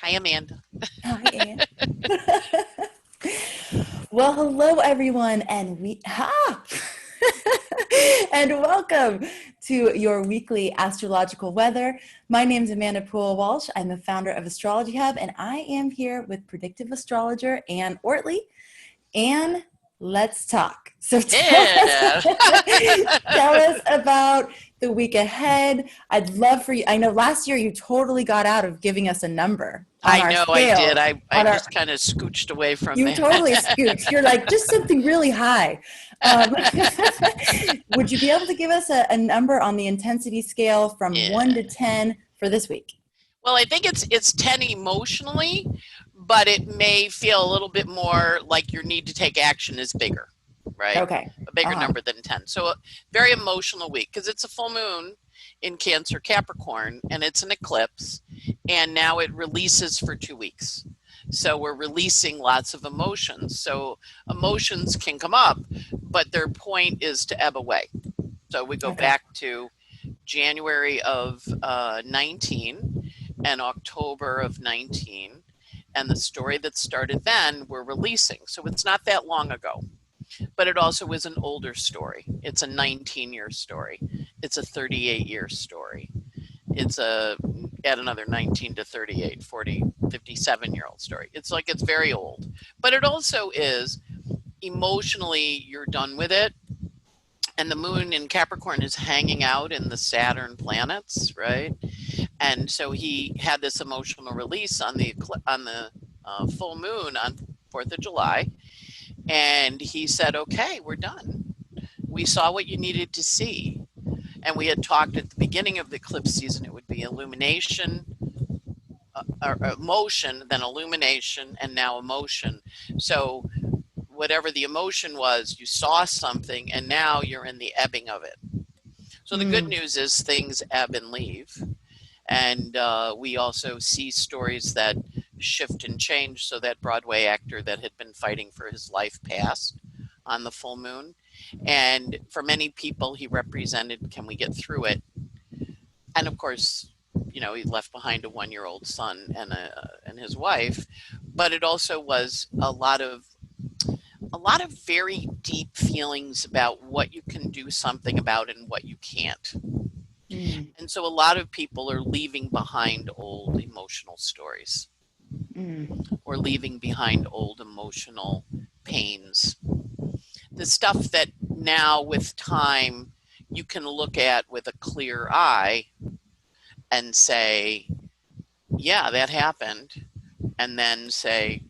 Hi, Amanda. Hi, Anne. Well, hello, everyone, and and welcome to your weekly astrological weather. My name is Amanda Walsh. I'm the founder of Astrology Hub, and I am here with Predictive Astrologer Anne Ortelee. Anne, let's talk. So Yeah. tell us about the week ahead. I'd love for you. I know last year you totally got out of giving us a number on I our know I scale. did. I just kind of scooched away from You that. totally scooched. You're like, just something really high. Would you be able to give us a number on the intensity scale from 1 to 10 for this week? Well, I think it's 10 emotionally, but it may feel a little bit more like your need to take action is bigger, right? Okay. A bigger number than 10. So a very emotional week because it's a full moon in Cancer Capricorn and it's an eclipse, and now it releases for 2 weeks. So we're releasing lots of emotions. So emotions can come up, but their point is to ebb away. So we go back to January of 19 and October of 19. And the story that started then we're releasing. So it's not that long ago. But it also is an older story. It's a 19-year story. It's a 38-year story. It's add another 19 to 38, 40, 57-year-old story. It's like it's very old. But it also is emotionally you're done with it. And the moon in Capricorn is hanging out in the Saturn planets, right? And so he had this emotional release on the full moon on 4th of July. And he said, okay, we're done. We saw what you needed to see. And we had talked at the beginning of the eclipse season, it would be illumination, or emotion, then illumination, and now emotion. So whatever the emotion was, you saw something, and now you're in the ebbing of it. So the good news is things ebb and leave. And we also see stories that shift and change. So that Broadway actor that had been fighting for his life passed on the full moon. And for many people, he represented, can we get through it? And of course, you know, he left behind a 1-year-old son and his wife. But it also was a lot of very deep feelings about what you can do something about and what you can't. And so a lot of people are leaving behind old emotional stories or leaving behind old emotional pains. The stuff that now with time you can look at with a clear eye and say, yeah, that happened. And then say,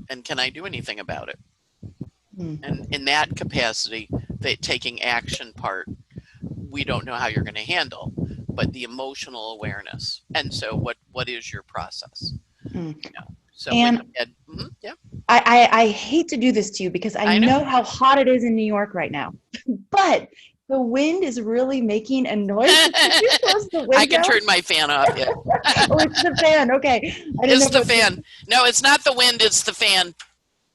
and can I do anything about it? And in that capacity, the taking action part, we don't know how you're going to handle, but the emotional awareness. And so what is your process? You know, so and yeah. I hate to do this to you because I know how hot it is in New York right now, but the wind is really making a noise. Can you close the window? I can turn my fan off. Yeah. Oh, it's the fan. Okay. It's the fan. No, it's not the wind. It's the fan.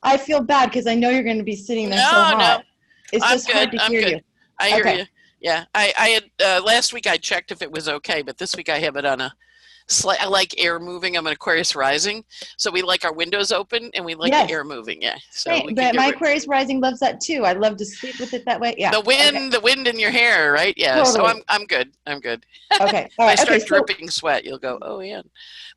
I feel bad because I know you're going to be sitting there so hot. No. It's just hard to hear you. I hear you. Yeah. I had last week I checked if it was okay, but this week I have it on a I like air moving. I'm an Aquarius rising, so we like our windows open and we like the air moving. Yeah. So but my Aquarius rising loves that too. I love to sleep with it that way. Yeah. The wind in your hair, right? Yeah. Totally. So I'm good. Okay. All right. If I start dripping sweat, you'll go, oh yeah.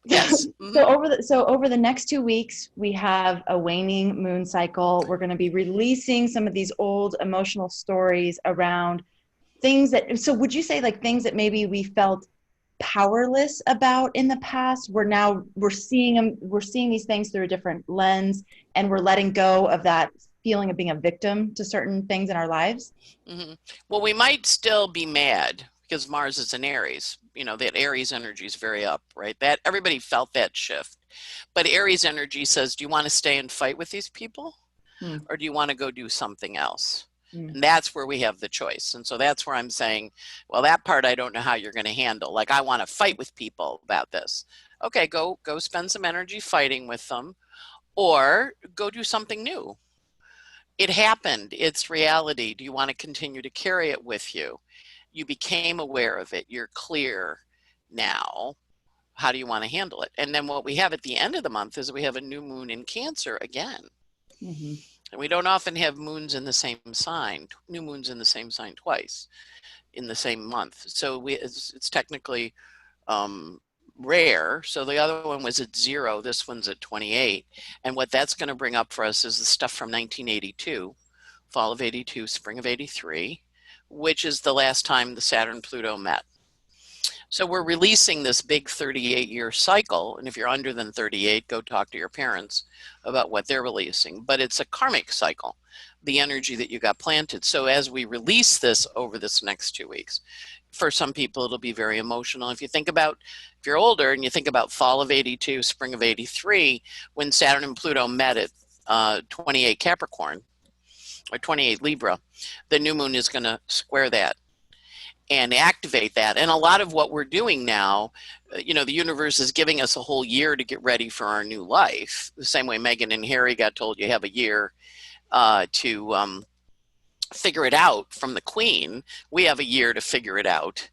Yes. So over the next 2 weeks, we have a waning moon cycle. We're going to be releasing some of these old emotional stories around things that. So would you say like things that maybe we felt powerless about in the past, we're seeing these things through a different lens, and we're letting go of that feeling of being a victim to certain things in our lives? Well, we might still be mad because Mars is in Aries. You know, that Aries energy is very up, right? That everybody felt that shift. But Aries energy says, do you want to stay and fight with these people? Or do you want to go do something else? And that's where we have the choice. And so that's where I'm saying, well, that part I don't know how you're going to handle. Like, I want to fight with people about this. Okay, go spend some energy fighting with them, or go do something new. It happened. It's reality. Do you want to continue to carry it with you? You became aware of it. You're clear now. how do you want to handle it? And then what we have at the end of the month is we have a new moon in Cancer again. Mm-hmm. And we don't often have moons in the same sign, new moons in the same sign twice in the same month. So it's technically rare. So the other one was at 0. This one's at 28. And what that's going to bring up for us is the stuff from 1982, fall of 82, spring of 83, which is the last time the Saturn-Pluto met. So we're releasing this big 38-year cycle. And if you're under than 38, go talk to your parents about what they're releasing. But it's a karmic cycle, the energy that you got planted. So as we release this over this next 2 weeks, for some people, it'll be very emotional. If you think about, if you're older and you think about fall of 82, spring of 83, when Saturn and Pluto met at 28 Capricorn or 28 Libra, the new moon is going to square that and activate that. And a lot of what we're doing now, the universe is giving us a whole year to get ready for our new life. The same way Meghan and Harry got told you have a year to figure it out from the Queen. We have a year to figure it out,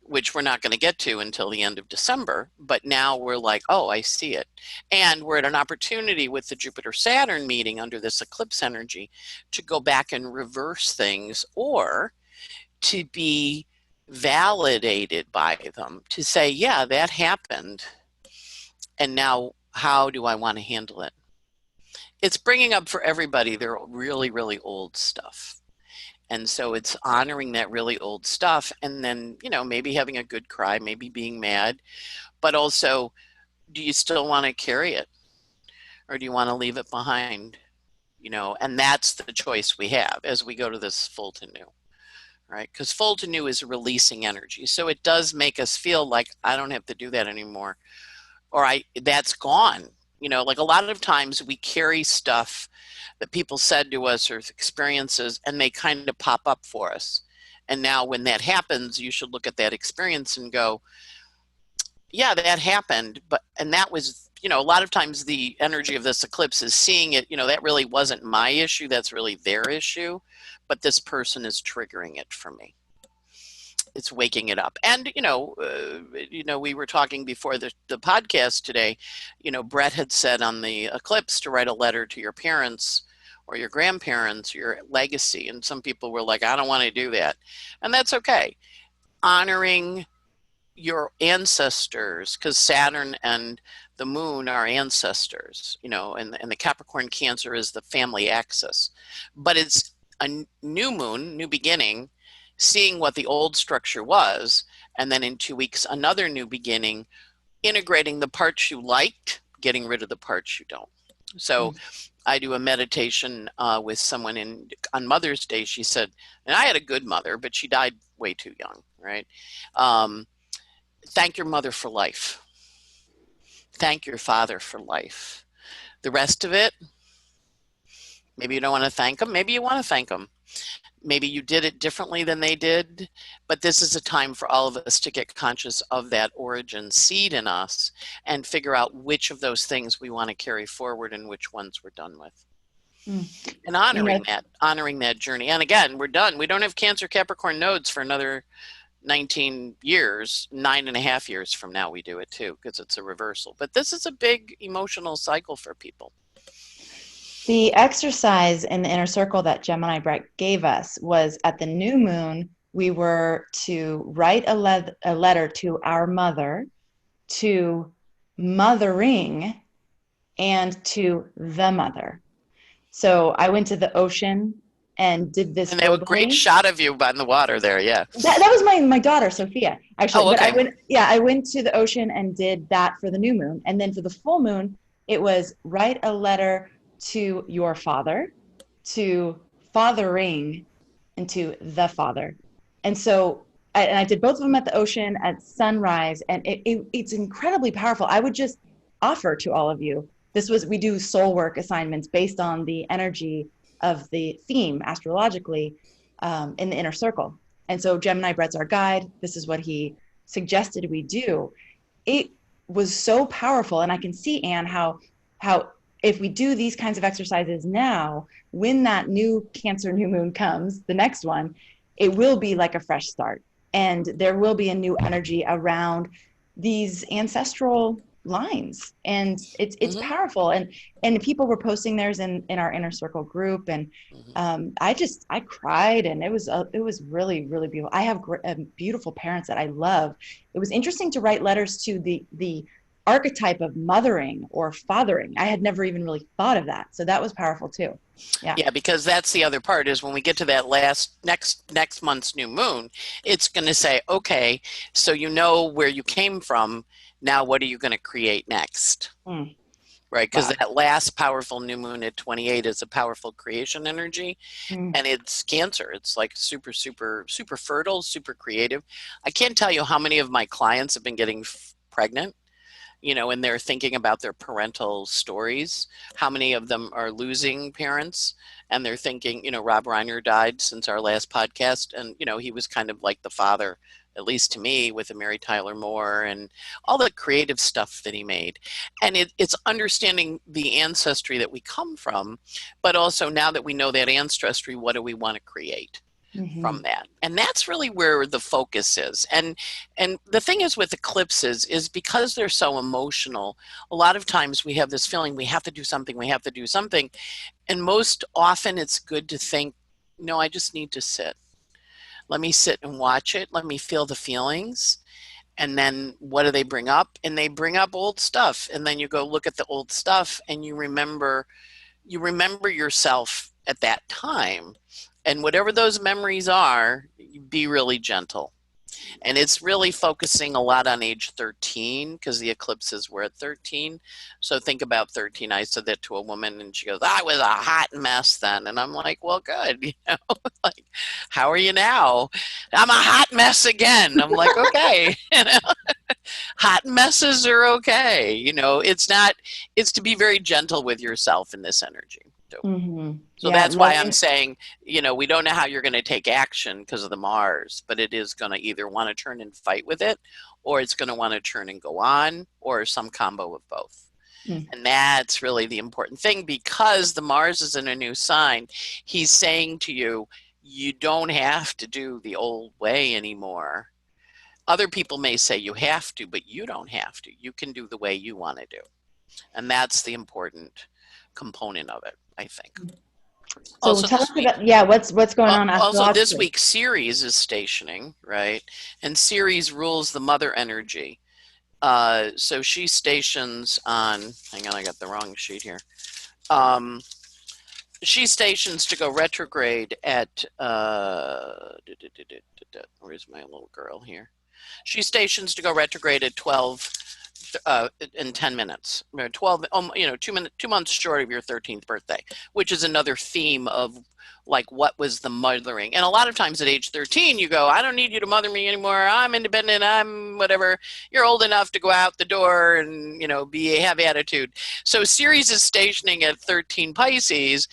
which we're not going to get to until the end of December. But now we're like, oh, I see it. And we're at an opportunity with the Jupiter-Saturn meeting under this eclipse energy to go back and reverse things, or to be validated by them, to say, yeah, that happened. And now how do I want to handle it? It's bringing up for everybody their really, really old stuff. And so it's honoring that really old stuff, and then, maybe having a good cry, maybe being mad, but also, do you still want to carry it? Or do you want to leave it behind? And that's the choice we have as we go to this full to new, right? Because full to new is releasing energy. So it does make us feel like I don't have to do that anymore. Or that's gone. Like a lot of times we carry stuff that people said to us or experiences, and they kind of pop up for us. And now when that happens, you should look at that experience and go, yeah, that happened. And that was, a lot of times the energy of this eclipse is seeing it, that really wasn't my issue. That's really their issue. But this person is triggering it for me. It's waking it up. And, we were talking before the podcast today, Brett had said on the eclipse to write a letter to your parents or your grandparents, your legacy. And some people were like, I don't want to do that. And that's okay. Honoring your ancestors, because Saturn and the moon are ancestors, and the Capricorn Cancer is the family axis. But it's a new moon, new beginning, seeing what the old structure was, and then in 2 weeks, another new beginning, integrating the parts you liked, getting rid of the parts you don't. So I do a meditation with someone on Mother's Day. She said, and I had a good mother, but she died way too young, right? Thank your mother for life. Thank your father for life. The rest of it, maybe you don't want to thank them. Maybe you want to thank them. Maybe you did it differently than they did, but this is a time for all of us to get conscious of that origin seed in us and figure out which of those things we want to carry forward and which ones we're done with. And honoring that journey. And again, we're done. We don't have Cancer Capricorn nodes for another 19 years, 9.5 years from now we do it too, because it's a reversal. But this is a big emotional cycle for people. The exercise in the inner circle that Gemini Brett gave us was at the new moon, we were to write a letter to our mother, to mothering, and to the mother. So I went to the ocean and did this. And they have a great shot of you on the water there, yeah. That was my daughter, Sophia, actually. Oh, okay. But I went to the ocean and did that for the new moon. And then for the full moon, it was write a letter to your father, to fathering, and to the father. And so I did both of them at the ocean at sunrise, and it's incredibly powerful. I would just offer to all of you, we do soul work assignments based on the energy of the theme astrologically in the inner circle. And so Gemini Brett's our guide. This is what he suggested we do. It was so powerful. And I can see, Anne, how if we do these kinds of exercises now, when that new Cancer new moon comes, the next one, it will be like a fresh start. And there will be a new energy around these ancestral lines, and it's Mm-hmm. powerful. And people were posting theirs in our inner circle group, and Mm-hmm. I cried, and it was really, really beautiful. I have beautiful parents that I love. It was interesting to write letters to the archetype of mothering or fathering. I had never even really thought of that, so that was powerful too. Yeah. Yeah, because that's the other part is when we get to that next month's new moon, it's going to say, okay, so you know where you came from. Now, what are you going to create next? Mm. Right? Because Wow. that last powerful new moon at 28 is a powerful creation energy, Mm. and it's Cancer. It's like super, super, super fertile, super creative. I can't tell you how many of my clients have been getting pregnant, and they're thinking about their parental stories. How many of them are losing parents? And they're thinking, Rob Reiner died since our last podcast. And, he was kind of like the father, at least to me, with the Mary Tyler Moore and all the creative stuff that he made. And it's understanding the ancestry that we come from, but also now that we know that ancestry, what do we want to create Hmm. from that? And that's really where the focus is. And the thing is with eclipses is because they're so emotional, a lot of times we have this feeling we have to do something, we have to do something. And most often it's good to think, no, I just need to sit. Let me sit and watch it. Let me feel the feelings. And then what do they bring up? And they bring up old stuff. And then you go look at the old stuff and you remember yourself at that time. And whatever those memories are, be really gentle. And it's really focusing a lot on age 13 because the eclipses were at 13. So think about 13. I said that to a woman and she goes, I was a hot mess then. And I'm like, well, good. Like, how are you now? I'm a hot mess again. I'm like, okay. Hot messes are okay. It's to be very gentle with yourself in this energy. So, Hmm. so Yeah, that's why I'm loving. saying, we don't know how you're going to take action because of the Mars, but it is going to either want to turn and fight with it, or it's going to want to turn and go on, or some combo of both. Mm. And that's really the important thing because the Mars is in a new sign. He's saying to you, you don't have to do the old way anymore. Other people may say you have to, but you don't have to. You can do the way you want to do. And that's the important component of it, I think. So Also tell this us week, about, yeah, what's going on also this astrologically? week, Ceres is stationing, right? And Ceres rules the mother energy. So she stations on, hang on, I got the wrong sheet here. Um, she stations to go retrograde at, where's my little girl here? She stations to go retrograde at 12 in 10 minutes, 12, 2 months short of your 13th birthday, which is another theme of like what was the mothering. And a lot of times at age 13 you go, I don't need you to mother me anymore, I'm independent, I'm whatever, you're old enough to go out the door and have attitude. So Ceres is stationing at 13 Pisces,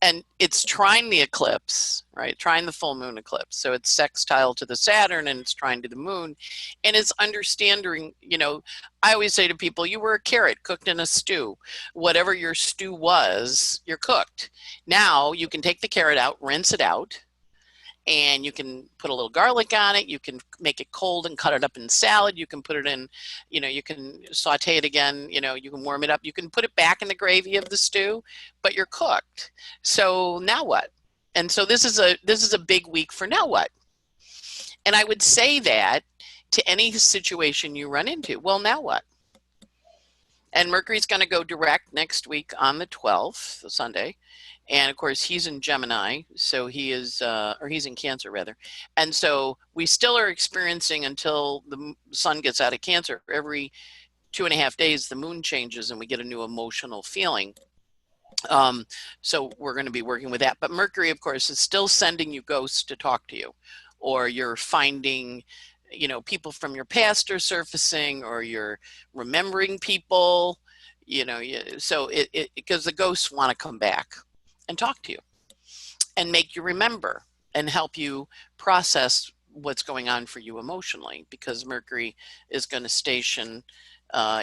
and it's trine the eclipse, right? Trine the full moon eclipse. So it's sextile to the Saturn and it's trine to the moon. And it's understanding, I always say to people, you were a carrot cooked in a stew. Whatever your stew was, you're cooked. Now you can take the carrot out, rinse it out, and you can put a little garlic on it. You can make it cold and cut it up in salad. You can put it in, you can saute it again. You can warm it up. You can put it back in the gravy of the stew, but you're cooked. So now what? And so this is a big week for now what? And I would say that to any situation you run into. Well, now what? And Mercury's going to go direct next week on the 12th, the Sunday. And of course, he's in Gemini, so he is, or he's in Cancer rather. And so we still are experiencing until the sun gets out of Cancer. Every 2.5 days, the moon changes and we get a new emotional feeling. So we're going to be working with that. But Mercury, of course, is still sending you ghosts to talk to you, or you're finding, people from your past are surfacing, or you're remembering people, so it because the ghosts want to come back and talk to you and make you remember and help you process what's going on for you emotionally because Mercury is going to station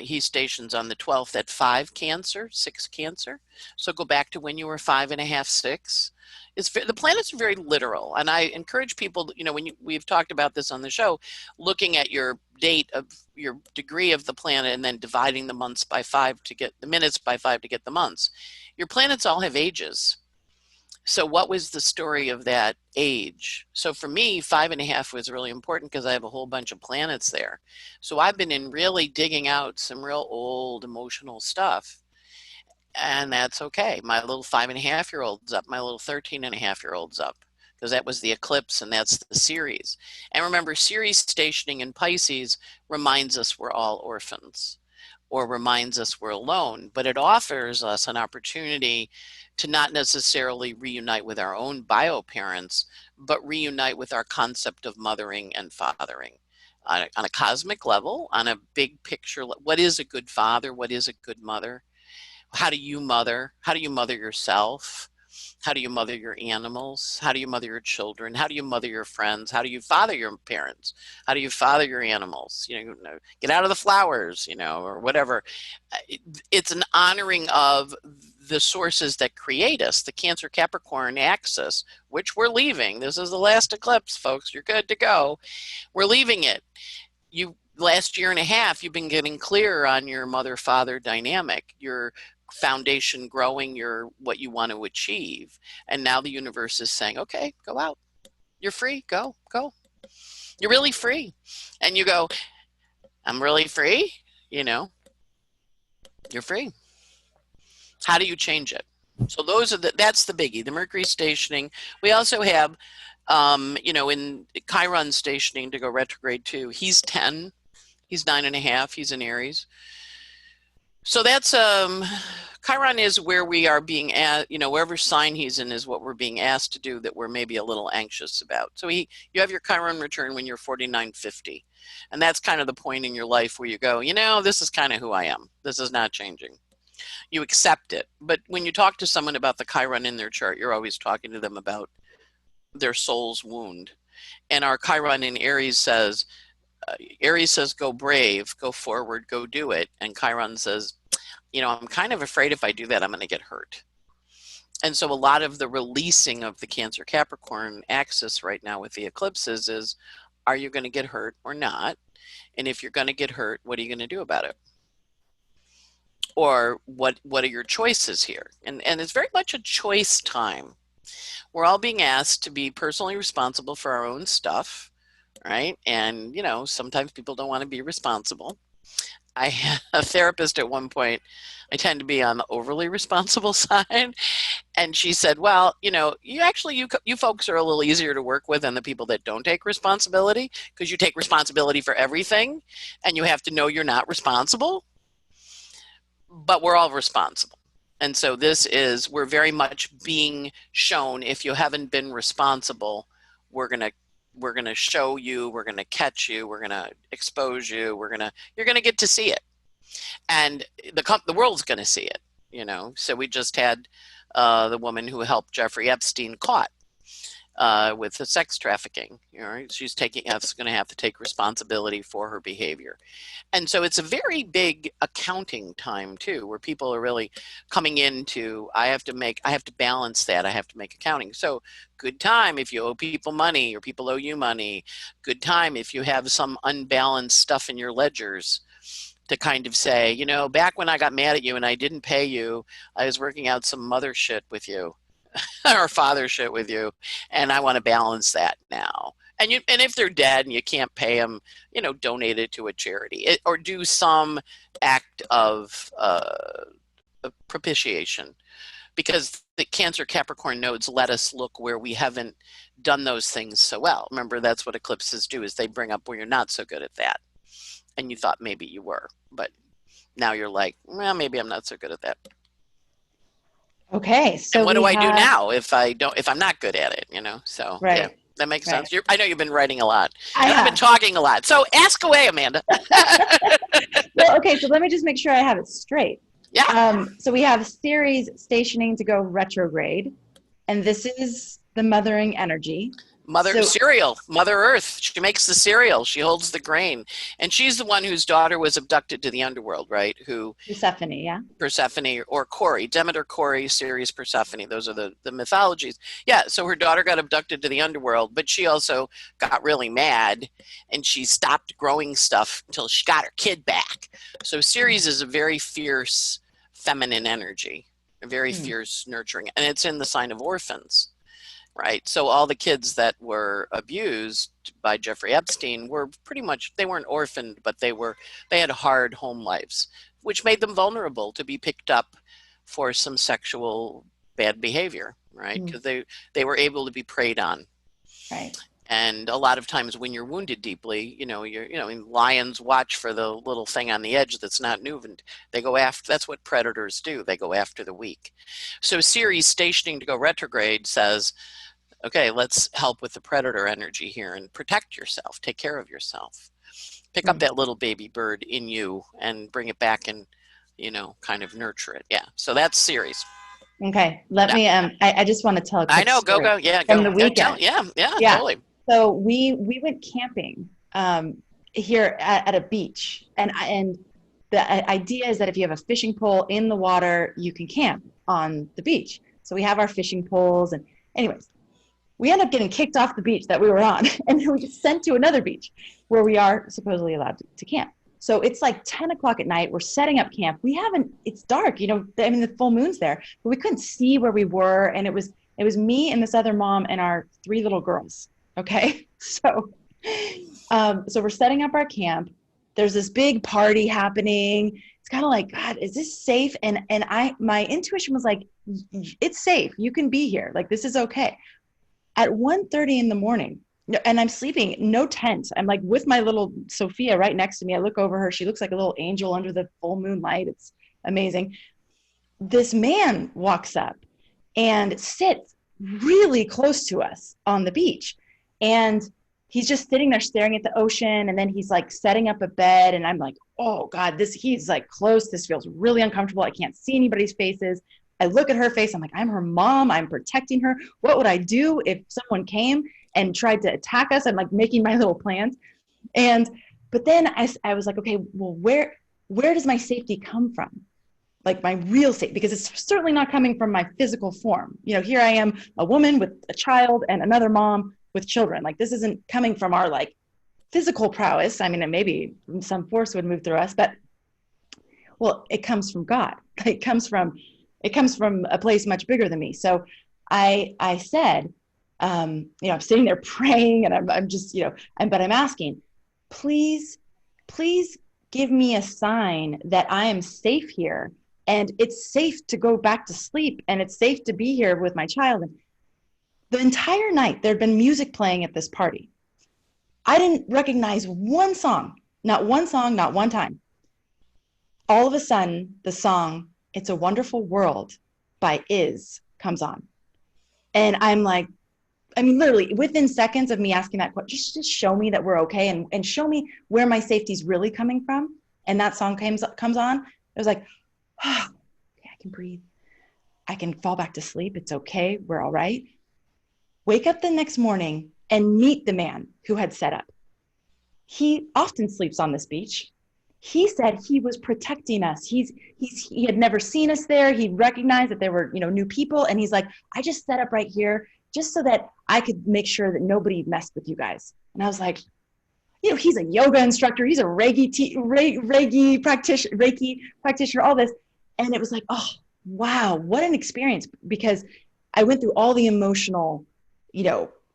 He stations on the 12th at 5 Cancer, 6 Cancer. So go back to when you were 5.5, 6. The planets are very literal, and I encourage people, we've talked about this on the show, looking at your date of your degree of the planet and then dividing the months by 5 to get the minutes by 5 to get the months. Your planets all have ages. So what was the story of that age? So for me, 5.5 was really important because I have a whole bunch of planets there. So I've been in really digging out some real old emotional stuff. And that's okay. My little 5.5-year-old's up. My little 13.5-year-old's up because that was the eclipse and that's the Ceres. And remember, Ceres stationing in Pisces reminds us we're all orphans or reminds us we're alone, but it offers us an opportunity to not necessarily reunite with our own bio parents, but reunite with our concept of mothering and fathering on a cosmic level, on a big picture. What is a good father? What is a good mother? How do you mother? How do you mother yourself? How do you mother your animals? How do you mother your children? How do you mother your friends? How do you father your parents? How do you father your animals? Get out of the flowers, or whatever. It's an honoring of the sources that create us, the Cancer Capricorn axis, which we're leaving. This is the last eclipse, folks. You're good to go. We're leaving it. Last year and a half, you've been getting clear on your mother-father dynamic, your foundation growing, what you want to achieve. And now the universe is saying, okay, go out. You're free. Go. You're really free. And you go, I'm really free. You're free. How do you change it? So that's the biggie, the Mercury stationing. We also have, in Chiron stationing to go retrograde too. He's 10. He's 9.5. He's in Aries. So that's Chiron is where we are being asked, wherever sign he's in is what we're being asked to do that we're maybe a little anxious about. So you have your Chiron return when you're 49, 50. And that's kind of the point in your life where you go, this is kind of who I am. This is not changing. You accept it. But when you talk to someone about the Chiron in their chart, you're always talking to them about their soul's wound. And our Chiron in Aries says, go brave, go forward, go do it. And Chiron says, I'm kind of afraid if I do that, I'm going to get hurt. And so a lot of the releasing of the Cancer Capricorn axis right now with the eclipses is, are you going to get hurt or not? And if you're going to get hurt, what are you going to do about it? Or what are your choices here? And it's very much a choice time. We're all being asked to be personally responsible for our own stuff, right? And, sometimes people don't want to be responsible. I had a therapist at one point, I tend to be on the overly responsible side. And she said, well, you folks are a little easier to work with than the people that don't take responsibility, because you take responsibility for everything and you have to know you're not responsible. But we're all responsible. And so we're very much being shown, if you haven't been responsible, we're going to show you, we're going to catch you, we're going to expose you, you're going to get to see it. And the world's going to see it, So we just had the woman who helped Jeffrey Epstein caught with the sex trafficking. She's going to have to take responsibility for her behavior. And so it's a very big accounting time too, where people are really coming into, I have to balance that. I have to make accounting. So good time if you owe people money or people owe you money. Good time if you have some unbalanced stuff in your ledgers to kind of say, back when I got mad at you and I didn't pay you, I was working out some mother shit with you or father shit with you. And I want to balance that now. And if they're dead and you can't pay them, donate it to a charity or do some act of propitiation, because the Cancer Capricorn nodes let us look where we haven't done those things so well. Remember, that's what eclipses do, is they bring up where you're not so good at that. And you thought maybe you were, but now you're like, well, maybe I'm not so good at that. Okay. So and what do I do now if I'm not good at it, So right. Yeah. That makes sense. I know you've been writing a lot. I've been talking a lot. So ask away, Amanda. Well, okay. So let me just make sure I have it straight. Yeah. So we have Ceres stationing to go retrograde. And this is the mothering energy. Mother Earth. She makes the cereal. She holds the grain. And she's the one whose daughter was abducted to the underworld, right? Persephone, yeah. Persephone or Corey, Demeter, Corey, Ceres, Persephone. Those are the mythologies. Yeah, so her daughter got abducted to the underworld, but she also got really mad and she stopped growing stuff until she got her kid back. So Ceres is a very fierce feminine energy, a very fierce nurturing, and it's in the sign of orphans. Right. So all the kids that were abused by Jeffrey Epstein were pretty much, they weren't orphaned, but they had hard home lives, which made them vulnerable to be picked up for some sexual bad behavior. Right. Because they were able to be preyed on. Right. And a lot of times when you're wounded deeply, lions watch for the little thing on the edge that's not moving. They go after, that's what predators do. They go after the weak. So Ceres stationing to go retrograde says, okay, let's help with the predator energy here and protect yourself, take care of yourself. Pick up that little baby bird in you and bring it back and, kind of nurture it. Yeah. So that's Ceres. Okay. Let me, I just want to tell a quick story go. Yeah. From the weekend. Yeah, totally. So we went camping here at a beach, and the idea is that if you have a fishing pole in the water, you can camp on the beach. So we have our fishing poles, and anyways, we end up getting kicked off the beach that we were on, and then we get sent to another beach where we are supposedly allowed to camp. So it's like 10 o'clock at night. We're setting up camp. It's dark, the full moon's there, but we couldn't see where we were, and it was me and this other mom and our 3 little girls. Okay. So we're setting up our camp. There's this big party happening. It's kind of like, God, is this safe? And my intuition was like, it's safe. You can be here. Like, this is okay. At 1:30 in the morning, and I'm sleeping, no tent. I'm like with my little Sophia right next to me. I look over her. She looks like a little angel under the full moonlight. It's amazing. This man walks up and sits really close to us on the beach. And he's just sitting there staring at the ocean. And then he's like setting up a bed. And I'm like, oh God, he's like close. This feels really uncomfortable. I can't see anybody's faces. I look at her face. I'm like, I'm her mom. I'm protecting her. What would I do if someone came and tried to attack us? I'm like making my little plans. But then I was like, okay, well, where does my safety come from? Like my real safety, because it's certainly not coming from my physical form. Here I am, a woman with a child and another mom with children. Like, this isn't coming from our like physical prowess. I mean, maybe some force would move through us, but well, it comes from God. It comes from a place much bigger than me. So I said, I'm sitting there praying, and I'm just, but I'm asking, please give me a sign that I am safe here, and it's safe to go back to sleep, and it's safe to be here with my child. And the entire night there'd been music playing at this party. I didn't recognize one song, not one time. All of a sudden, the song, It's a Wonderful World by Is comes on. And I'm like, literally within seconds of me asking that question, just show me that we're okay, and show me where my safety's really coming from. And that song comes on. It was like, oh, okay, I can breathe. I can fall back to sleep. It's okay. We're all right. Wake up the next morning and meet the man who had set up. He often sleeps on this beach. He said he was protecting us. He had never seen us there. He recognized that there were, new people. And he's like, I just set up right here just so that I could make sure that nobody messed with you guys. And I was like, he's a yoga instructor. He's a Reiki practitioner, all this. And it was like, oh, wow, what an experience. Because I went through all the emotional,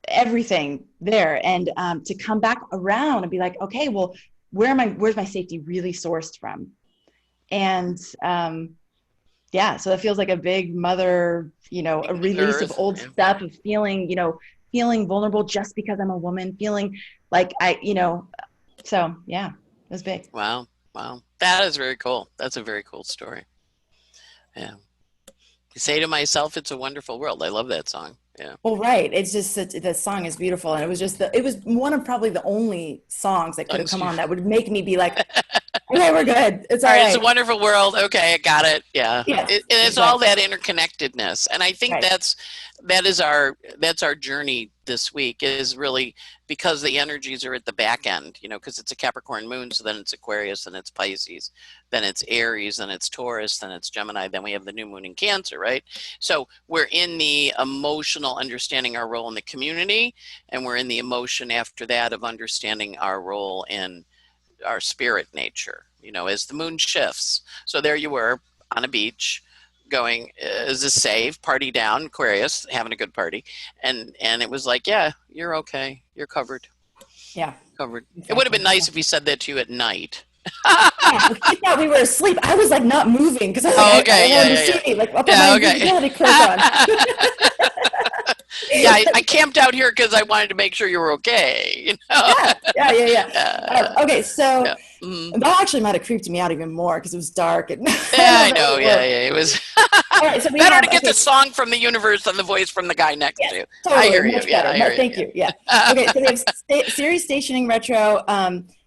everything there. And to come back around and be like, okay, well, where's my safety really sourced from? And so it feels like a big mother, a release of old stuff, of feeling vulnerable just because I'm a woman, feeling like so yeah, it was big. Wow. That is very cool. That's a very cool story. Yeah. I say to myself, it's a wonderful world. I love that song. Yeah. Well, right. It's just the song is beautiful. And it was one of probably the only songs that could have come on that would make me be like, Okay, we're good. It's all All right, right. it's a wonderful world. Okay, I got it. Yeah, Yes, and it's all exactly. that interconnectedness, and I think Right. that's our journey this week is really because the energies are at the back end. Because it's a Capricorn moon, so then it's Aquarius, then it's Pisces, then it's Aries, then it's Taurus, then it's Gemini, then we have the new moon in Cancer, right? So we're in the emotional understanding our role in the community, and we're in the emotion after that of understanding our role in our spirit nature, as the moon shifts. So there you were on a beach going, is this safe? Party down, Aquarius, having a good party. And it was like, yeah, you're okay. You're covered. Yeah. Covered. It would have Exactly. been nice if he said that to you at night. Yeah, he thought we were asleep. I was like not moving because I was Oh, like, I okay. don't want Yeah, him to yeah, see yeah. me. Like, I'll put my Yeah, okay. invisibility cloak on. Yeah, I camped out here because I wanted to make sure you were okay. Yeah, yeah, yeah, yeah. Yeah. Okay, so Yeah. Mhm. that actually might have creeped me out even more because it was dark and I Yeah, don't I know. know. Yeah, yeah. It was All right, so we better have to get the song from the universe than the voice from the guy next yes, to you. I totally, hear you. much Yeah, better. I hear you. Thank you. Yeah. Yeah. Okay, so we have Series stationing retro.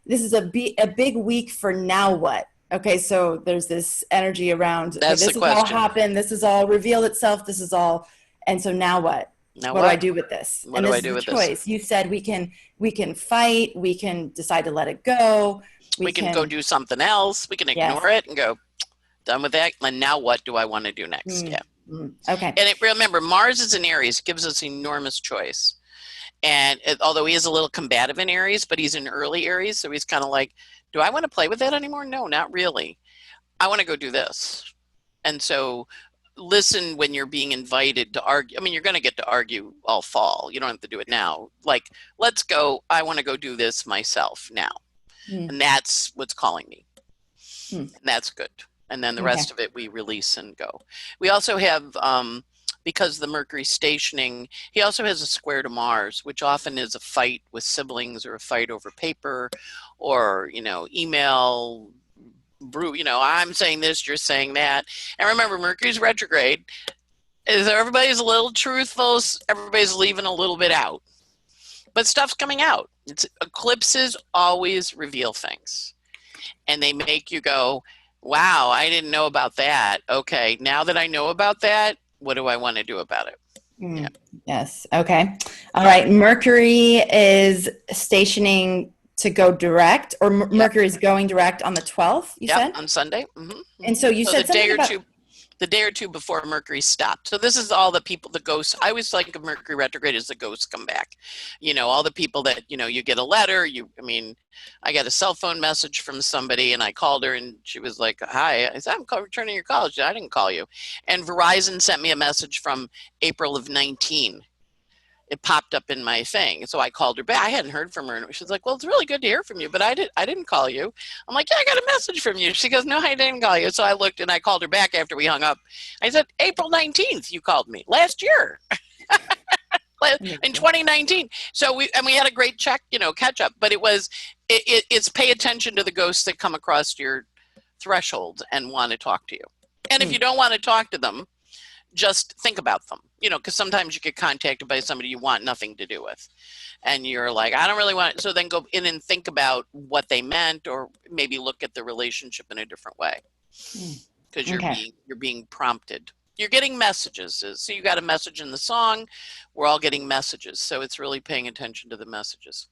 This is a big week for now what? Okay, so there's this energy around, okay, That's the this has all question. happened, this has all revealed itself, this is all, and so now what? Now What do I what? do with this? What And do this I is do the with this? choice. You said we can fight, we can decide to let it go, we We can go can, do something else. We can yes. ignore it and go, done with that. And now what do I want to do next? Mm, Yeah. okay. And remember, Mars is in Aries, gives us enormous choice. And although he is a little combative in Aries, but he's in early Aries, so he's kind of like, do I want to play with that anymore? No, not really. I want to go do this. And so listen when you're being invited to argue. I mean, you're going to get to argue all fall. You don't have to do it now. Like, let's go. I want to go do this myself now. Mm, And that's what's calling me. mm, And that's good. And then the okay. rest of it we release and go. We also have, because the Mercury stationing, he also has a square to Mars, which often is a fight with siblings or a fight over paper or, email. I'm saying this, you're saying that. And remember, Mercury's retrograde. Is everybody's a little truthful, everybody's leaving a little bit out. But stuff's coming out. Eclipses always reveal things. And they make you go, wow, I didn't know about that. Okay, now that I know about that, what do I want to do about it? Mm, Yeah. yes. Okay. All right. Mercury is stationing to go direct, or Yep. Mercury is going direct on the 12th, you Yep, said? on Sunday. Mm-hmm. And so you So said something about, the day or two before Mercury stopped. So this is all the people, the ghosts. I always think of Mercury retrograde as the ghosts come back. All the people that, you get a letter, I got a cell phone message from somebody and I called her and she was like, hi, I said, I'm returning your call. She said, I didn't call you. And Verizon sent me a message from April of 19. It popped up in my thing. So I called her back. I hadn't heard from her. And she's like, well, it's really good to hear from you, but I didn't call you. I'm like, yeah, I got a message from you. She goes, no, I didn't call you. So I looked and I called her back after we hung up. I said, April 19th, you called me last year in 2019. So we had a great catch up, but it's pay attention to the ghosts that come across your threshold and want to talk to you. And if you don't want to talk to them, just think about them, because sometimes you get contacted by somebody you want nothing to do with. And you're like, I don't really want it. So then go in and think about what they meant, or maybe look at the relationship in a different way. Because you're being prompted. You're getting messages. So you got a message in the song. We're all getting messages. So it's really paying attention to the messages.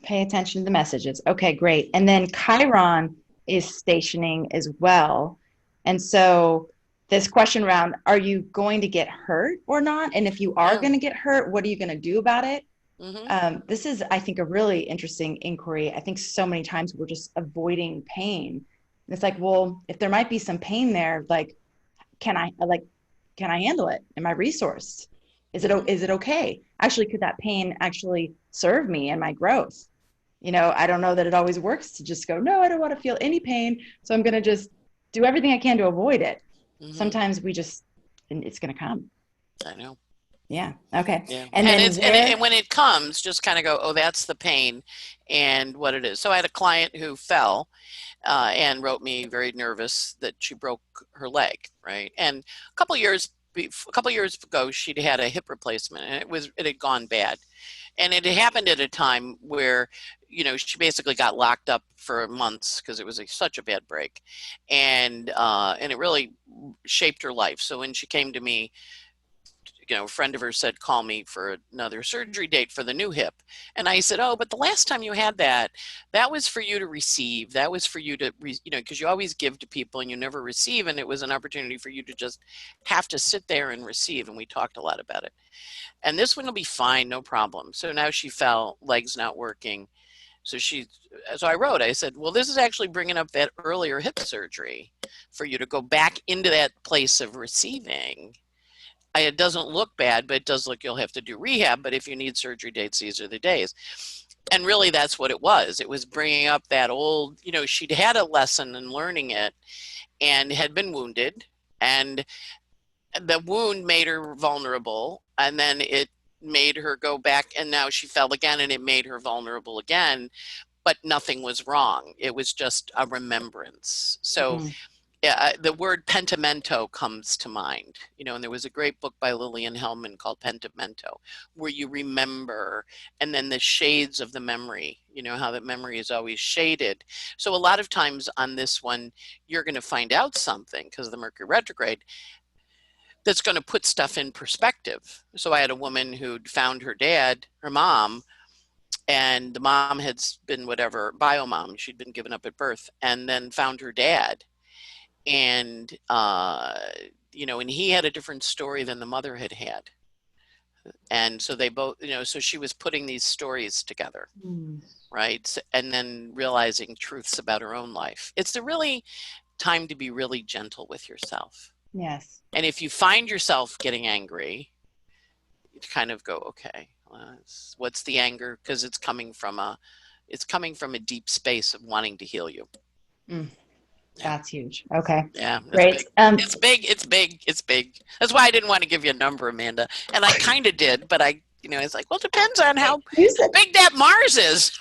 pay attention to the messages. Okay, great. And then Chiron is stationing as well. And so this question around, are you going to get hurt or not? And if you are going to get hurt, what are you going to do about it? This is, I think, a really interesting inquiry. I think so many times we're just avoiding pain. And it's like, well, if there might be some pain there, like, can I handle it? Am I resourced? Is it okay? Actually, could that pain actually serve me and my growth? I don't know that it always works to just go, no, I don't want to feel any pain. So I'm going to just do everything I can to avoid it. Sometimes it's going to come. I know. Yeah. Okay. Yeah. And when it comes, just kind of go, oh, that's the pain and what it is. So I had a client who fell and wrote me very nervous that she broke her leg. Right. And a couple years ago, she'd had a hip replacement and it had gone bad. And it happened at a time where, she basically got locked up for months because it was such a bad break. And it really shaped her life. So when she came to me, a friend of hers said, call me for another surgery date for the new hip. And I said, oh, but the last time you had that was for you to receive. That was for you to, because you always give to people and you never receive. And it was an opportunity for you to just have to sit there and receive. And we talked a lot about it. And this one will be fine, no problem. So now she fell, legs not working. So I wrote, I said, well, this is actually bringing up that earlier hip surgery for you to go back into that place of receiving. It doesn't look bad, but it does look, you'll have to do rehab. But if you need surgery dates, these are the days. And really, that's what it was. It was bringing up that old, she'd had a lesson in learning it and had been wounded. And the wound made her vulnerable. And then it made her go back. And now she fell again and it made her vulnerable again. But nothing was wrong. It was just a remembrance. So yeah, the word pentimento comes to mind, and there was a great book by Lillian Hellman called Pentimento, where you remember, and then the shades of the memory, how that memory is always shaded. So a lot of times on this one, you're going to find out something because of the Mercury retrograde that's going to put stuff in perspective. So I had a woman who'd found her mom, and the mom had been whatever, biomom, she'd been given up at birth, and then found her dad. And, and he had a different story than the mother had. And so they both, so she was putting these stories together, right? And then realizing truths about her own life. It's the really time to be really gentle with yourself. Yes. And if you find yourself getting angry, you kind of go, okay, what's the anger? Because it's coming from a deep space of wanting to heal you. That's huge. Okay. Yeah. Great. It's big. That's why I didn't want to give you a number, Amanda. And I kind of did, but it's like, well, it depends on how big that Mars is.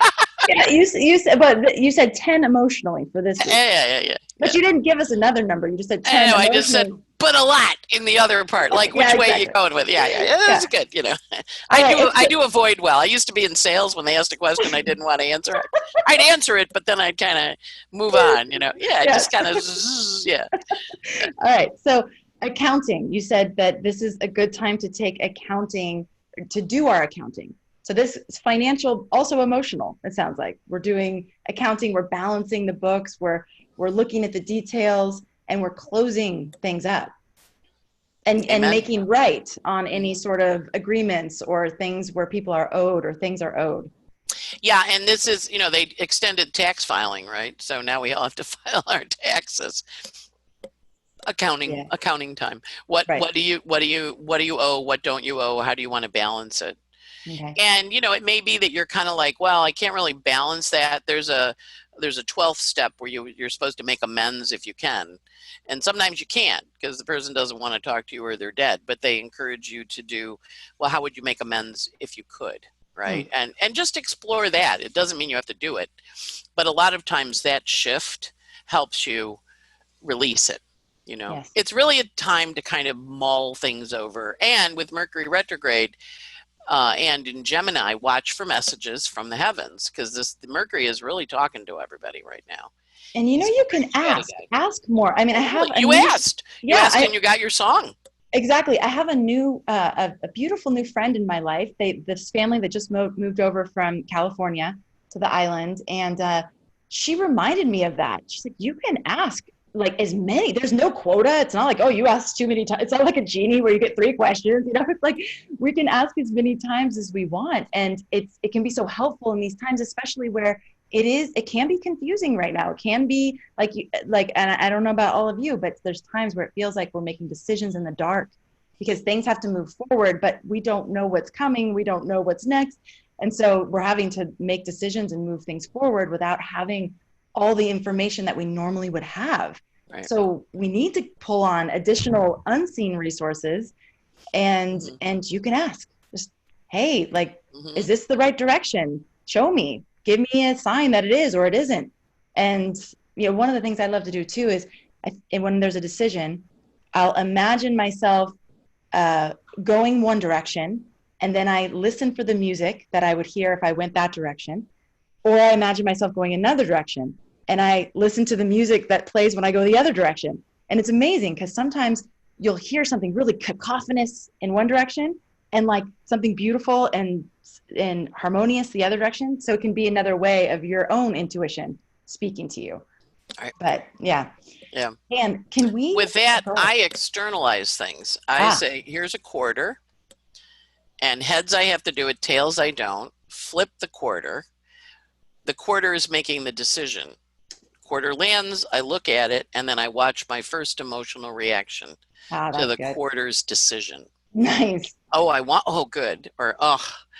Yeah, you said 10 emotionally for this week. Yeah. But you didn't give us another number. You just said 10. I just said, but a lot in the other part. Like, which way are you going with? Yeah. That's good. I do avoid well. I used to be in sales when they asked a question I didn't want to answer. I'd answer it, but then I'd kind of move on, just kind of, yeah. All right. So accounting, you said that this is a good time to take accounting, to do our accounting. So this is financial, also emotional, it sounds like. We're doing accounting, we're balancing the books, we're looking at the details, and we're closing things up and making right on any sort of agreements or things where people are owed or things are owed. Yeah, and this is, they extended tax filing, right? So now we all have to file our taxes. Accounting time. What do you owe? What don't you owe? How do you want to balance it? Okay. And it may be that you're kind of like, well, I can't really balance that. There's a 12th step where you're supposed to make amends if you can, and sometimes you can't because the person doesn't want to talk to you or they're dead. But they encourage you to do, well, how would you make amends if you could, right? And just explore that. It doesn't mean you have to do it, but a lot of times that shift helps you release it. Yes. It's really a time to kind of mull things over. And with Mercury retrograde, and in Gemini, watch for messages from the heavens because the Mercury is really talking to everybody right now. And you can ask more. I mean, you asked, and you got your song. Exactly. I have a beautiful new friend in my life. This family that just moved over from California to the island, and she reminded me of that. She's like, you can ask like as many, there's no quota. It's not like, oh, you asked too many times. It's not like a genie where you get 3 questions, it's like we can ask as many times as we want. And it can be so helpful in these times, especially where it can be confusing right now. It can be and I don't know about all of you, but there's times where it feels like we're making decisions in the dark because things have to move forward, but we don't know what's coming. We don't know what's next. And so we're having to make decisions and move things forward without having all the information that we normally would have. Right. So we need to pull on additional unseen resources and you can ask just, hey, is this the right direction? Show me, give me a sign that it is or it isn't. And, one of the things I love to do too is when there's a decision, I'll imagine myself going one direction and then I listen for the music that I would hear if I went that direction, or I imagine myself going another direction, and I listen to the music that plays when I go the other direction. And it's amazing because sometimes you'll hear something really cacophonous in one direction and like something beautiful and harmonious the other direction. So it can be another way of your own intuition speaking to you. Right. But yeah. Yeah. And can we? With that, I externalize things. I say, here's a quarter, and heads I have to do it, tails I don't. Flip the quarter. The quarter is making the decision. Quarter lands, I look at it, and then I watch my first emotional reaction to the quarter's decision. Nice. Oh, good. Or,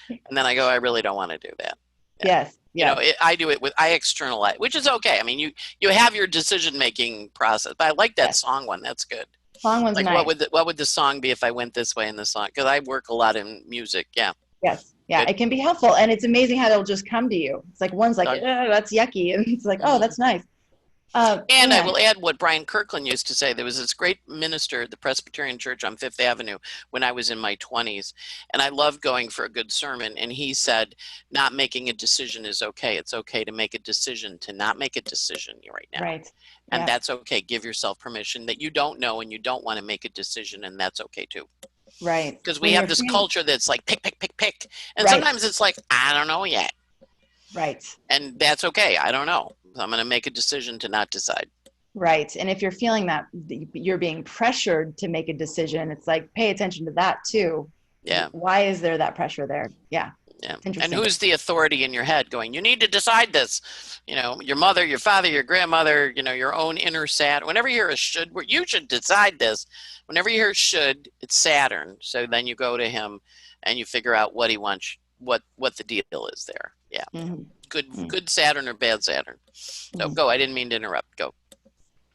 and then I go, I really don't want to do that. Yeah. Yes. You know, I externalize, which is okay. I mean, you have your decision-making process, but I like that song one. That's good. Song one's like nice. What would the song be if I went this way in the song? Because I work a lot in music. Yeah. Yes. Yeah. Good. It can be helpful. And it's amazing how they'll just come to you. It's like, one's like, that's yucky. And it's like, oh, that's nice. And I will add what Brian Kirkland used to say. There was this great minister at the Presbyterian Church on Fifth Avenue when I was in my 20s. And I loved going for a good sermon. And he said, not making a decision is okay. It's okay to make a decision, to not make a decision right now. Right. And that's okay. Give yourself permission that you don't know and you don't want to make a decision. And that's okay too. Right. Because we have this culture that's like pick. And sometimes it's like, I don't know yet. Right. And that's okay. I don't know. I'm going to make a decision to not decide. Right. And if you're feeling that you're being pressured to make a decision, it's like, pay attention to that too. Yeah. Why is there that pressure there? Yeah. Yeah. And who's the authority in your head going, you need to decide this? You know, your mother, your father, your grandmother, you know, your own inner Saturn. Whenever you hear a should, you should decide this. Whenever you hear should, it's Saturn. So then you go to him and you figure out what he wants, what the deal is there. Yeah. Mm-hmm. Good Saturn or bad Saturn. So go. I didn't mean to interrupt. Go.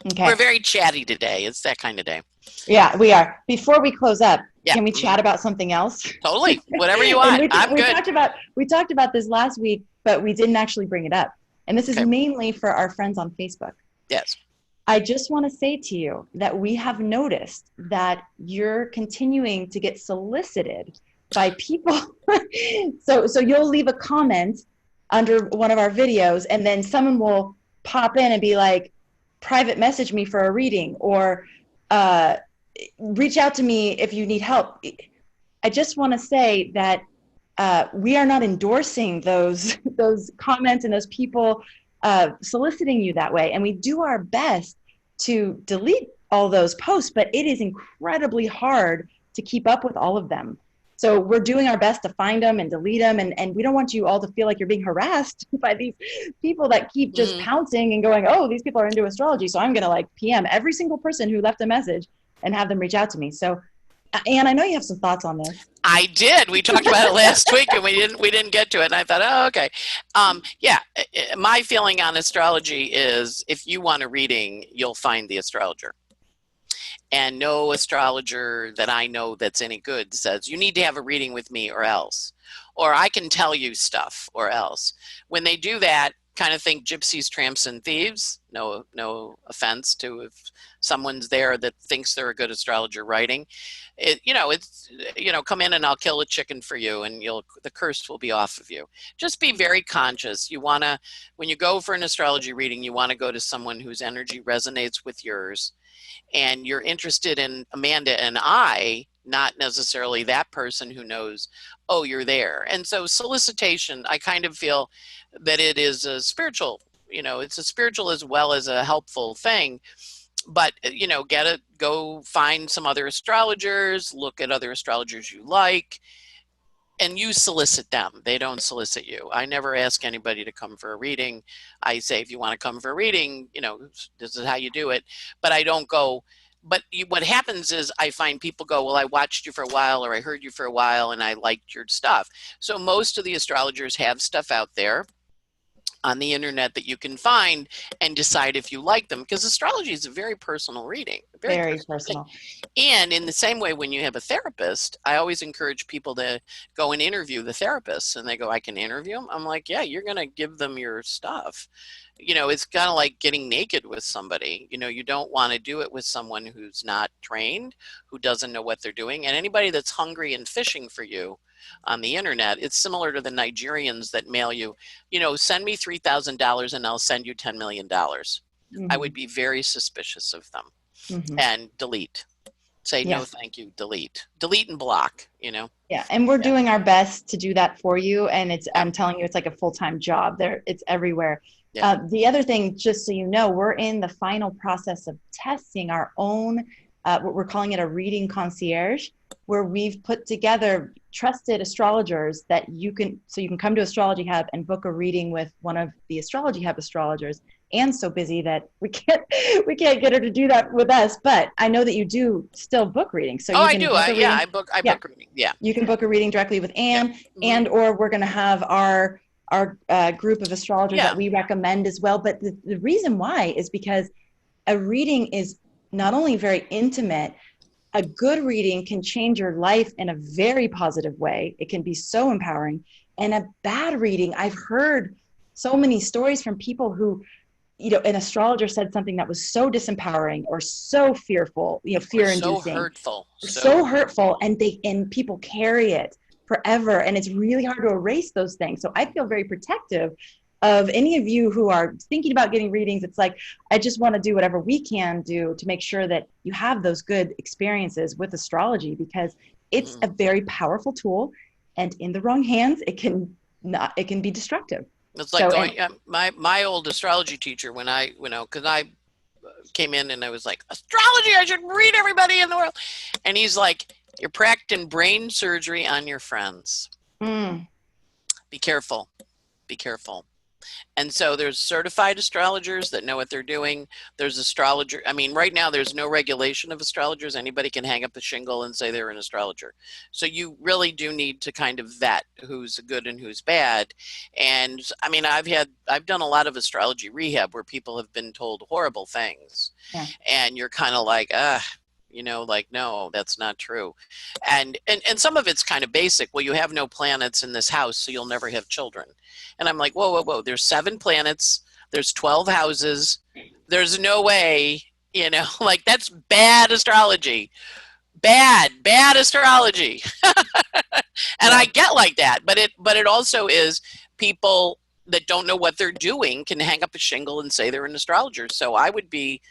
Okay. We're very chatty today. It's that kind of day. Yeah, we are. Before we close up, can we chat about something else? Totally. Whatever you want. I'm good. We talked about this last week, but we didn't actually bring it up. And this is mainly for our friends on Facebook. Yes. I just want to say to you that we have noticed that you're continuing to get solicited by people. So you'll leave a comment under one of our videos, and then someone will pop in and be like, private message me for a reading, or reach out to me if you need help. I just want to say that we are not endorsing those comments and those people soliciting you that way. And we do our best to delete all those posts, but it is incredibly hard to keep up with all of them. So we're doing our best to find them and delete them. And we don't want you all to feel like you're being harassed by these people that keep just pouncing and going, oh, these people are into astrology. So I'm going to like PM every single person who left a message and have them reach out to me. So, Anne, I know you have some thoughts on this. I did. We talked about it last week and we didn't get to it. And I thought, oh, okay. My feeling on astrology is if you want a reading, you'll find the astrologer. And no astrologer that I know that's any good says, you need to have a reading with me or else. Or I can tell you stuff or else. When they do that, kind of think gypsies, tramps, and thieves. No offense to if someone's there that thinks they're a good astrologer writing. Come in and I'll kill a chicken for you and the curse will be off of you. Just be very conscious. When you go for an astrology reading, you want to go to someone whose energy resonates with yours. And you're interested in Amanda and I, not necessarily that person who knows, oh, you're there. And so solicitation, I kind of feel that it is a spiritual, it's a spiritual as well as a helpful thing. But, go find some other astrologers, look at other astrologers you like, and you solicit them. They don't solicit you. I never ask anybody to come for a reading. I say, if you want to come for a reading, this is how you do it. But I don't go. But what happens is I find people go, well, I watched you for a while or I heard you for a while and I liked your stuff. So most of the astrologers have stuff out there on the internet that you can find and decide if you like them, because astrology is a very personal reading. Very personal. And in the same way, when you have a therapist, I always encourage people to go and interview the therapist, and they go, I can interview them. I'm like, yeah, you're going to give them your stuff. it's kind of like getting naked with somebody. You don't want to do it with someone who's not trained, who doesn't know what they're doing. And anybody that's hungry and fishing for you on the internet, it's similar to the Nigerians that mail you, send me $3,000 and I'll send you $10 million. Mm-hmm. I would be very suspicious of them. Mm-hmm. And delete. Say no, thank you, delete and block, Yeah. And we're doing our best to do that for you. And I'm telling you, it's like a full-time job there. It's everywhere. Yeah. The other thing, just so you know, we're in the final process of testing our own, what we're calling it a reading concierge, where we've put together trusted astrologers that you can come to Astrology Hub and book a reading with one of the Astrology Hub astrologers. Anne's so busy that we can't get her to do that with us. But I know that you do still book readings. So I do. I book reading. Yeah. You can book a reading directly with Anne, and or we're going to have our group of astrologers that we recommend as well. But the reason why is because a reading is not only very intimate. A good reading can change your life in a very positive way. It can be so empowering. And a bad reading, I've heard so many stories from people who, an astrologer said something that was so disempowering or so fearful, fear-inducing, so hurtful, and people carry it forever, and it's really hard to erase those things. So I feel very protective of any of you who are thinking about getting readings. It's like, I just want to do whatever we can do to make sure that you have those good experiences with astrology, because it's a very powerful tool, and in the wrong hands, it can be destructive. It's like my old astrology teacher, when because I came in and I was like, astrology, I should read everybody in the world. And he's like, you're practicing brain surgery on your friends. Be careful. Be careful. And so there's certified astrologers that know what they're doing. There's astrologer. I mean, right now there's no regulation of astrologers. Anybody can hang up a shingle and say they're an astrologer. So you really do need to kind of vet who's good and who's bad. And I mean, I've done a lot of astrology rehab where people have been told horrible things, and you're kind of like, no, that's not true. And some of it's kind of basic. Well, you have no planets in this house, so you'll never have children. And I'm like, whoa. There's 7 planets. There's 12 houses. There's no way, like, that's bad astrology. Bad astrology. And I get like that. But it also is people that don't know what they're doing can hang up a shingle and say they're an astrologer. So I would be,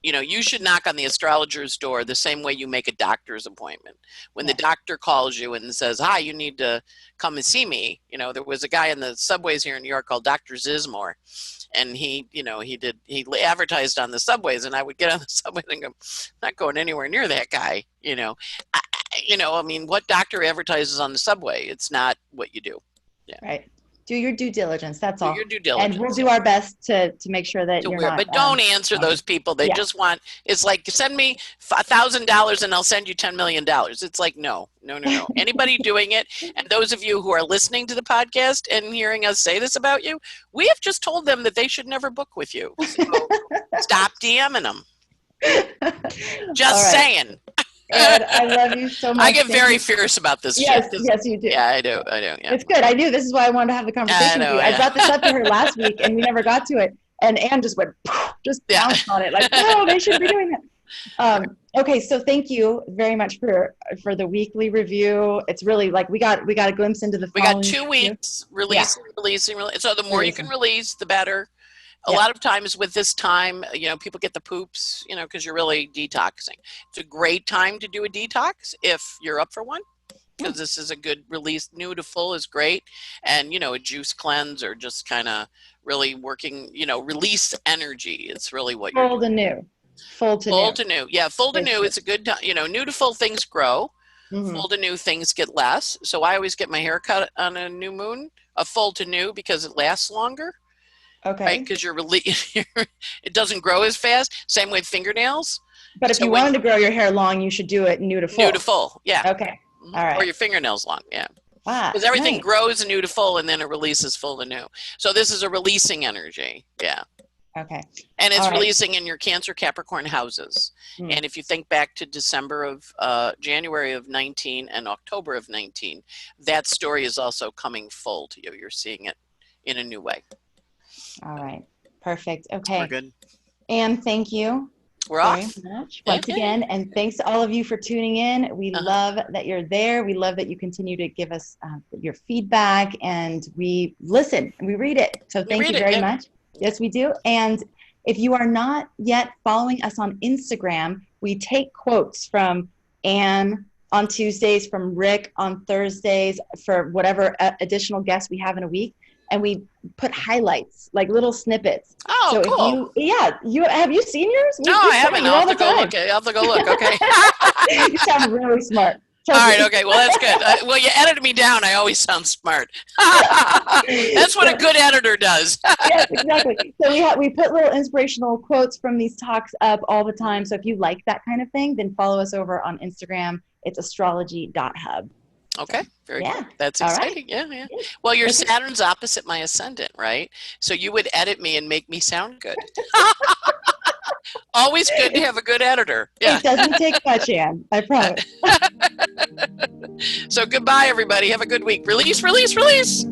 you should knock on the astrologer's door the same way you make a doctor's appointment. When the doctor calls you and says, hi, you need to come and see me. There was a guy in the subways here in New York called Dr. Zismore. And he advertised on the subways, and I would get on the subway and go, I'm not going anywhere near that guy. I mean, what doctor advertises on the subway? It's not what you do. Yeah. Right. Do your due diligence. That's all. Do your due diligence. And we'll do our best to make sure that you're not. But don't answer those people. They just want. It's like, send me $1,000 and I'll send you $10 million. It's like, no. Anybody doing it, and those of you who are listening to the podcast and hearing us say this about you, we have just told them that they should never book with you. So stop DMing them. Just saying. And I love you so much. I get very fierce about this. Yes, you do. Yeah, I do. Yeah. It's good. I knew this is why I wanted to have the conversation with you. I brought this up to her last week, and we never got to it. And Anne just went, bounced on it, like, no, they shouldn't be doing that. Okay, so thank you very much for the weekly review. It's really like we got a glimpse into the. We got 2 weeks releasing. So the more you can release, the better. A lot of times with this time, people get the poops, because you're really detoxing. It's a great time to do a detox if you're up for one, because this is a good release. New to full is great. And, a juice cleanse or just kind of really working, release energy. It's really what you're doing. Full to new. Yeah, full to new. It's a good time. New to full things grow. Full to new things get less. So I always get my hair cut on a new moon, a full to new, because it lasts longer. Okay. Right, because it doesn't grow as fast. Same with fingernails. But if you wanted to grow your hair long, you should do it new to full. New to full, yeah. Okay. All right. Or your fingernails long, yeah. Wow. Because everything grows new to full, and then it releases full to new. So this is a releasing energy, yeah. Okay. And it's releasing in your Cancer Capricorn houses. And if you think back to January of 19 and October of 19, that story is also coming full to you. You're seeing it in a new way. All right. Perfect. Okay. We're good. And thank you We're very off. much once again. And thanks to all of you for tuning in. We love that you're there. We love that you continue to give us your feedback, and we listen and we read it. So thank you very much. Yes, we do. And if you are not yet following us on Instagram, we take quotes from Anne on Tuesdays, from Rick on Thursdays, for whatever additional guests we have in a week. And we put highlights, like little snippets. Oh, so cool. Have you seen yours? No, I haven't. I'll have to go look. I'll have to go look. Okay. You sound really smart. All right. Okay. Well, that's good. Well, you edited me down. I always sound smart. That's what a good editor does. Yes, exactly. So we put little inspirational quotes from these talks up all the time. So if you like that kind of thing, then follow us over on Instagram. It's astrology.hub. Okay, very good. That's exciting. Right. Yeah. Well, your Saturn's opposite my ascendant, right? So you would edit me and make me sound good. Always good to have a good editor. Yeah. It doesn't take much, Anne. I promise. So goodbye, everybody. Have a good week. Release, release, release.